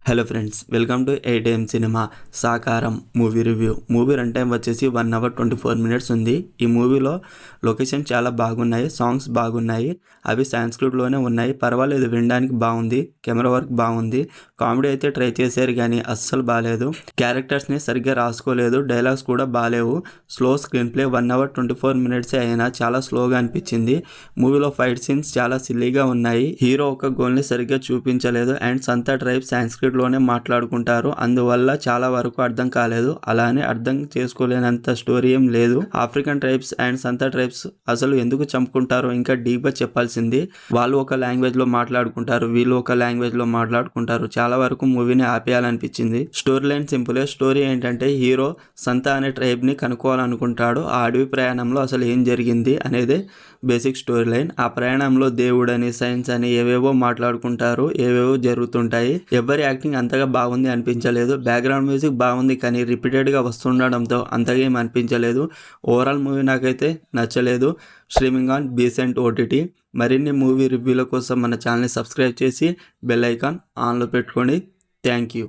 Hello friends, welcome to 8am cinema సాకారం movie review. Movie run time వచ్చేసి 1 hour 24 minutes ఉంది. ఈ మూవీలో లొకేషన్ చాలా బాగున్నాయి, సాంగ్స్ బాగున్నాయి, అవి సాంస్క్రిట్లోనే ఉన్నాయి. పర్వాలేదు, వినడానికి బాగుంది, కెమెరా వర్క్ బాగుంది. కామెడీ అయితే ట్రై చేశారు కానీ అస్సలు బాగాలేదు. క్యారెక్టర్స్ని సరిగ్గా రాసుకోలేదు, డైలాగ్స్ కూడా బాగాలేవు. Slow screen play. 1 hour 24 minutes అయినా చాలా స్లోగా అనిపించింది. మూవీలో ఫైట్ సీన్స్ చాలా సిల్లీగా ఉన్నాయి. హీరో ఒక గోల్ని సరిగ్గా చూపించలేదు అండ్ సంతా ట్రైబ్ సాంస్క్రిట్ లోనే మాట్లాడుకుంటారు, అందువల్ల చాలా వరకు అర్థం కాలేదు. అలానే అర్థం చేసుకోలేనంత స్టోరీ ఏం లేదు. African tribes and Samata tribes అసలు ఎందుకు చంపుకుంటారో ఇంకా డీప్ గా చెప్పాల్సింది. వాళ్ళు ఒక లాంగ్వేజ్ లో మాట్లాడుకుంటారు, వీళ్ళు ఒక లాంగ్వేజ్ లో మాట్లాడుకుంటారు. చాలా వరకు మూవీని ఆపేయాలనిపించింది. స్టోరీ లైన్ సింపులే. స్టోరీ ఏంటంటే హీరో సంతా అనే ట్రైబ్ ని కనుక్కోవాలనుకుంటాడు. ఆ అడవి ప్రయాణంలో అసలు ఏం జరిగింది అనేది బేసిక్ స్టోరీ లైన్. ఆ ప్రయాణంలో దేవుడని, సైన్స్ అని ఏవేవో మాట్లాడుకుంటారు, ఏవేవో జరుగుతుంటాయి. ఎవరి యాక్టింగ్ అంతగా బాగుంది అనిపించలేదు. బ్యాక్గ్రౌండ్ మ్యూజిక్ బాగుంది కానీ రిపీటెడ్గా వస్తుండడంతో అంతగా ఏం అనిపించలేదు. ఓవరాల్ మూవీ నాకైతే నచ్చలేదు. Streaming on Besant OTT. మరిన్ని మూవీ రివ్యూల కోసం మన ఛానల్ని సబ్స్క్రైబ్ చేసి బెల్ ఐకాన్ ఆన్లో పెట్టుకోండి. Thank you.